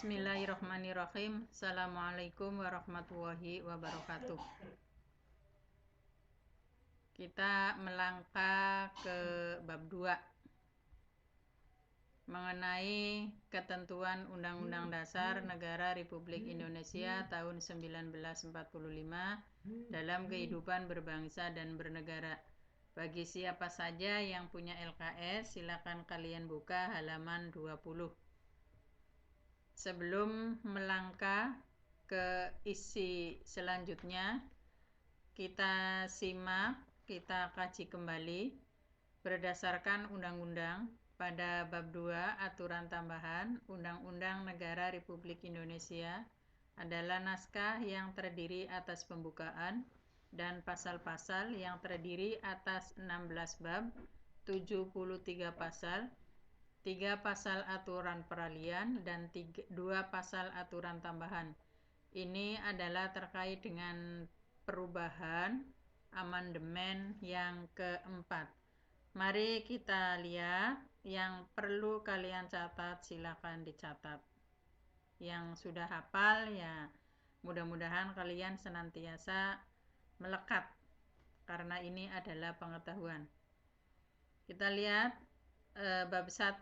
Bismillahirrahmanirrahim. Assalamualaikum warahmatullahi wabarakatuh. Kita melangkah ke bab 2 mengenai ketentuan Undang-Undang Dasar Negara Republik Indonesia tahun 1945 dalam kehidupan berbangsa dan bernegara. Bagi siapa saja yang punya LKS, silakan kalian buka halaman 20. Sebelum melangkah ke isi selanjutnya, kita simak, kita kaji kembali berdasarkan undang-undang pada bab 2 aturan tambahan Undang-Undang Negara Republik Indonesia adalah naskah yang terdiri atas pembukaan dan pasal-pasal yang terdiri atas 16 bab, 73 pasal, 3 pasal aturan peralihan dan 2 pasal aturan tambahan. Ini adalah terkait dengan perubahan amandemen yang keempat. Mari kita lihat yang perlu kalian catat, silakan dicatat. Yang sudah hafal ya mudah-mudahan kalian senantiasa melekat karena ini adalah pengetahuan. Kita lihat bab 1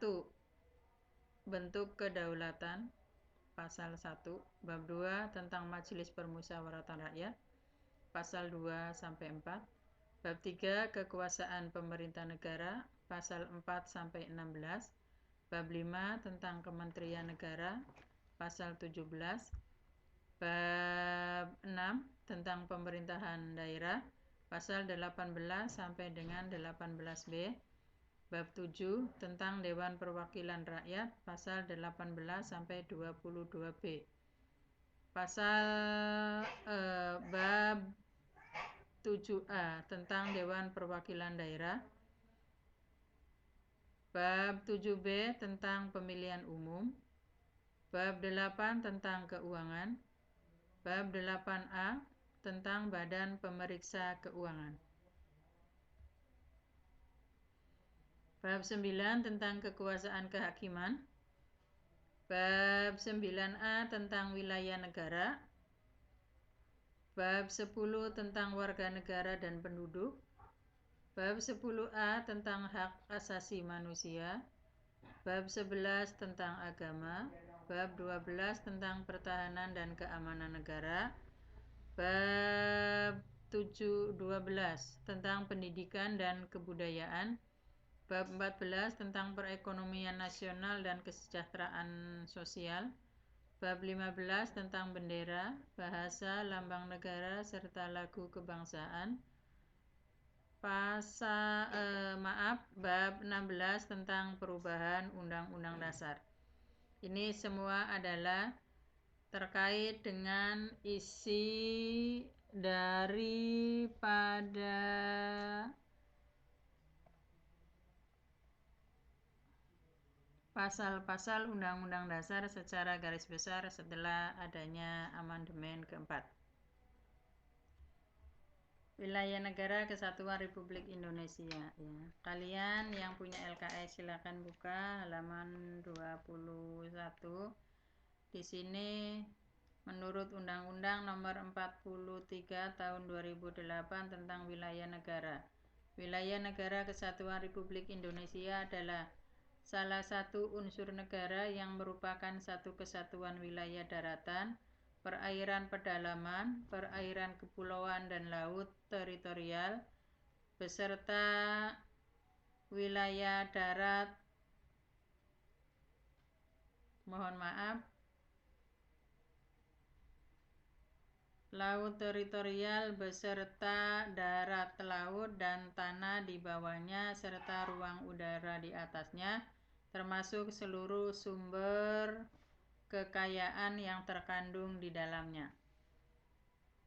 bentuk kedaulatan pasal 1, bab 2 tentang majelis permusyawaratan rakyat pasal 2 sampai 4, bab 3 kekuasaan pemerintah negara pasal 4 sampai 16, bab 5 tentang kementerian negara pasal 17, bab 6 tentang pemerintahan daerah pasal 18 sampai dengan 18B, bab 7 tentang Dewan Perwakilan Rakyat pasal 18 sampai 22B. Bab 7A tentang Dewan Perwakilan Daerah. Bab 7B tentang pemilihan umum. Bab 8 tentang keuangan. Bab 8A tentang Badan Pemeriksa Keuangan. Bab 9 tentang kekuasaan kehakiman. Bab 9A tentang wilayah negara. Bab 10 tentang warga negara dan penduduk. Bab 10A tentang hak asasi manusia. Bab 11 tentang agama. Bab 12 tentang pertahanan dan keamanan negara. Bab 12 tentang pendidikan dan kebudayaan. Bab 14 tentang perekonomian nasional dan kesejahteraan sosial. Bab 15 tentang bendera, bahasa, lambang negara, serta lagu kebangsaan. Bab 16 tentang perubahan Undang-Undang Dasar. Ini semua adalah terkait dengan isi daripada pasal-pasal Undang-Undang Dasar secara garis besar setelah adanya amandemen keempat. Wilayah Negara Kesatuan Republik Indonesia. Ya. Kalian yang punya LKS silakan buka halaman 21. Di sini menurut Undang-Undang Nomor 43 Tahun 2008 tentang Wilayah Negara. Wilayah Negara Kesatuan Republik Indonesia adalah salah satu unsur negara yang merupakan satu kesatuan wilayah daratan, perairan pedalaman, perairan kepulauan dan laut teritorial, beserta wilayah darat, laut teritorial beserta darat laut dan tanah di bawahnya serta ruang udara di atasnya, termasuk seluruh sumber kekayaan yang terkandung di dalamnya.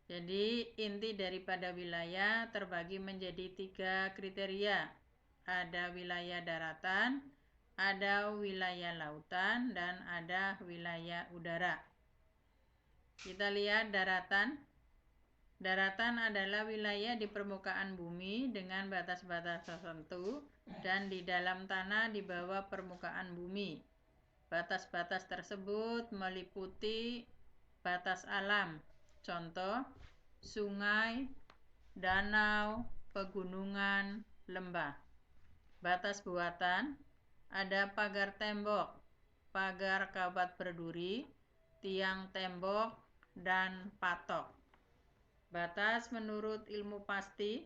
Jadi inti daripada wilayah terbagi menjadi 3 kriteria. Ada wilayah daratan, ada wilayah lautan, dan ada wilayah udara. Kita lihat daratan. Daratan adalah wilayah di permukaan bumi dengan batas-batas tertentu dan di dalam tanah di bawah permukaan bumi. Batas-batas tersebut meliputi batas alam, contoh sungai, danau, pegunungan, lembah. Batas buatan, ada pagar tembok, pagar kawat berduri, tiang tembok, dan patok. Batas menurut ilmu pasti,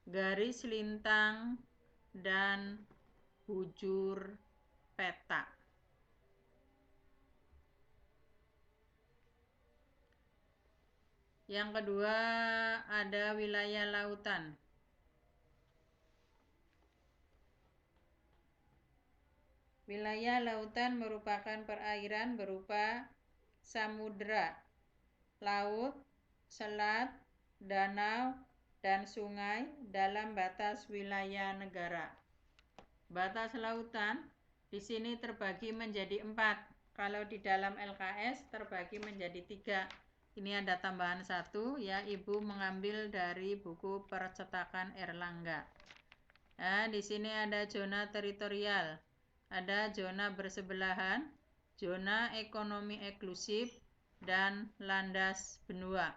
garis lintang, dan bujur peta. Yang kedua ada wilayah lautan. Wilayah lautan merupakan perairan berupa samudra, laut, selat, danau, dan sungai dalam batas wilayah negara. Batas lautan di sini terbagi menjadi 4. Kalau di dalam LKS terbagi menjadi 3. Ini ada tambahan 1 ya, Ibu mengambil dari buku percetakan Erlangga. Nah, di sini ada zona teritorial, ada zona bersebelahan, zona ekonomi eksklusif, dan landas benua.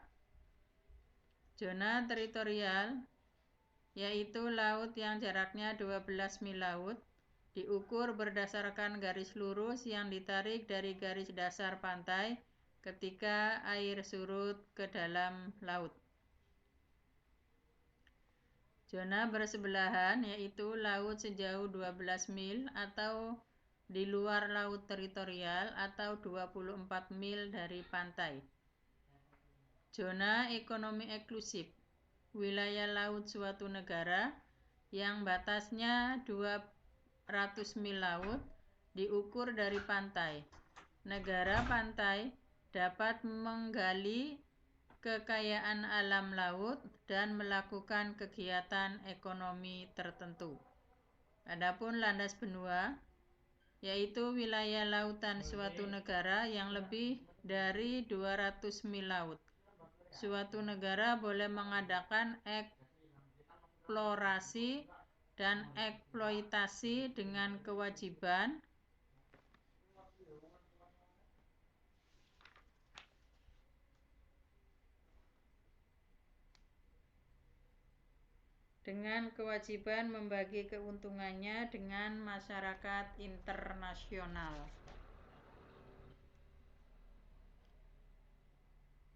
Zona teritorial yaitu laut yang jaraknya 12 mil laut, diukur berdasarkan garis lurus yang ditarik dari garis dasar pantai ketika air surut ke dalam laut. Zona bersebelahan yaitu laut sejauh 12 mil atau di luar laut teritorial atau 24 mil dari pantai. Zona ekonomi eksklusif, wilayah laut suatu negara yang batasnya 200 mil laut diukur dari pantai. Negara pantai dapat menggali kekayaan alam laut dan melakukan kegiatan ekonomi tertentu. Adapun landas benua yaitu wilayah lautan suatu negara yang lebih dari 200 mil laut. Suatu negara boleh mengadakan eksplorasi dan eksploitasi dengan kewajiban membagi keuntungannya dengan masyarakat internasional.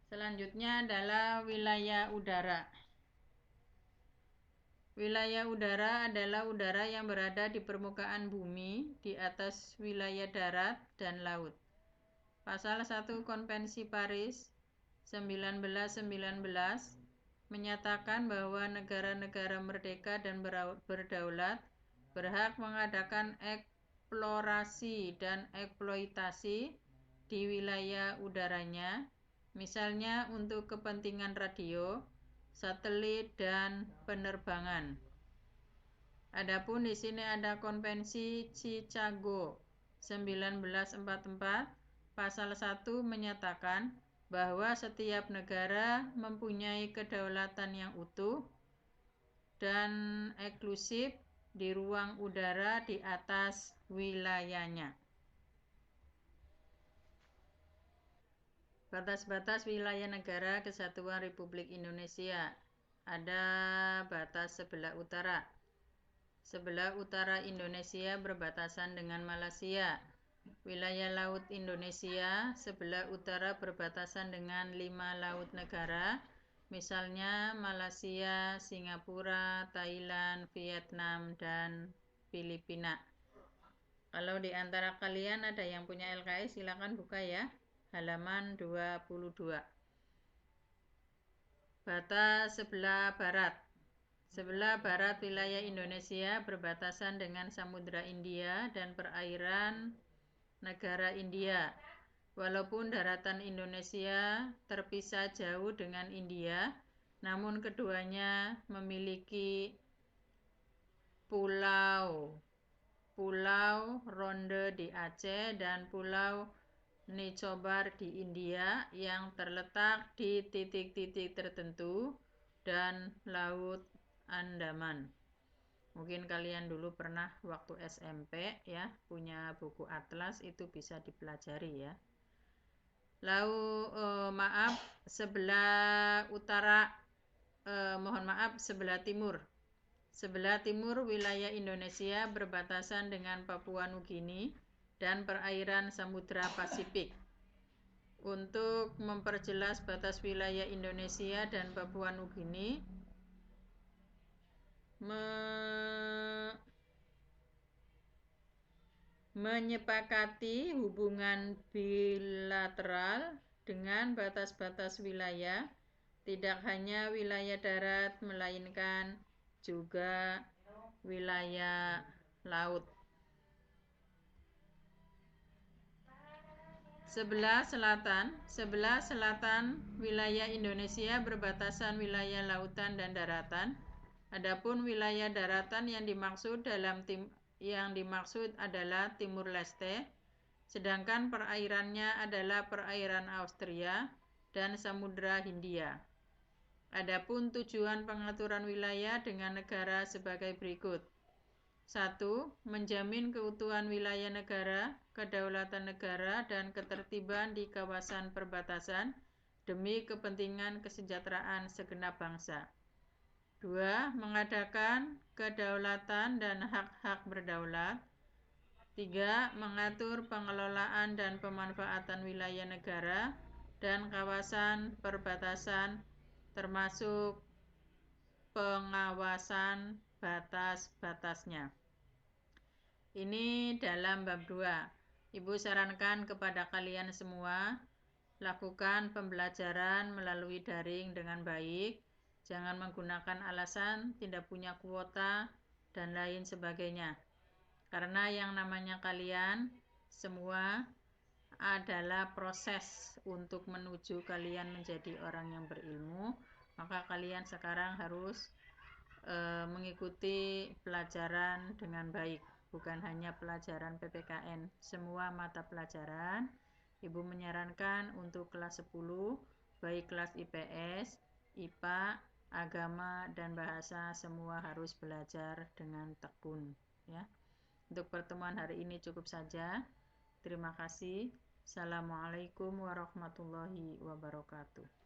Selanjutnya adalah wilayah udara. Wilayah udara adalah udara yang berada di permukaan bumi di atas wilayah darat dan laut. Pasal 1 Konvensi Paris 1919 menyatakan bahwa negara-negara merdeka dan berdaulat berhak mengadakan eksplorasi dan eksploitasi di wilayah udaranya, misalnya untuk kepentingan radio, satelit, dan penerbangan. Adapun di sini ada Konvensi Chicago 1944, pasal 1 menyatakan bahwa setiap negara mempunyai kedaulatan yang utuh dan eksklusif di ruang udara di atas wilayahnya. Batas-batas wilayah negara Kesatuan Republik Indonesia. Ada batas sebelah utara. Sebelah utara Indonesia berbatasan dengan Malaysia. Wilayah laut Indonesia sebelah utara berbatasan dengan 5 laut negara, misalnya Malaysia, Singapura, Thailand, Vietnam, dan Filipina. Kalau di antara kalian ada yang punya LKS, silakan buka ya, halaman 22. Batas sebelah barat. Sebelah barat wilayah Indonesia berbatasan dengan Samudra India dan perairan negara India. Walaupun daratan Indonesia terpisah jauh dengan India, namun keduanya memiliki pulau Ronde di Aceh dan Pulau Nicobar di India yang terletak di titik-titik tertentu dan Laut Andaman. Mungkin kalian dulu pernah waktu SMP ya, punya buku atlas, itu bisa dipelajari ya. Lalu maaf, sebelah utara, mohon maaf, sebelah timur. Sebelah timur wilayah Indonesia berbatasan dengan Papua Nugini dan perairan Samudra Pasifik. Untuk memperjelas batas wilayah Indonesia dan Papua Nugini, menyepakati hubungan bilateral dengan batas-batas wilayah, tidak hanya wilayah darat melainkan juga wilayah laut. Sebelah selatan wilayah Indonesia berbatasan wilayah lautan dan daratan. Adapun wilayah daratan yang dimaksud adalah Timur Leste, sedangkan perairannya adalah perairan Austria dan Samudra Hindia. Adapun tujuan pengaturan wilayah dengan negara sebagai berikut. 1. Menjamin keutuhan wilayah negara, kedaulatan negara, dan ketertiban di kawasan perbatasan demi kepentingan kesejahteraan segenap bangsa. 2. Mengadakan kedaulatan dan hak-hak berdaulat. 3. Mengatur pengelolaan dan pemanfaatan wilayah negara dan kawasan perbatasan termasuk pengawasan batas-batasnya. Ini dalam bab 2. Ibu sarankan kepada kalian semua, lakukan pembelajaran melalui daring dengan baik. Jangan menggunakan alasan tidak punya kuota dan lain sebagainya. Karena yang namanya kalian semua adalah proses untuk menuju kalian menjadi orang yang berilmu. Maka kalian sekarang harus mengikuti pelajaran dengan baik. Bukan hanya pelajaran PPKN, semua mata pelajaran. Ibu menyarankan untuk kelas 10, baik kelas IPS, IPA, agama, dan bahasa, semua harus belajar dengan tekun. Ya. Untuk pertemuan hari ini cukup saja. Terima kasih. Assalamualaikum warahmatullahi wabarakatuh.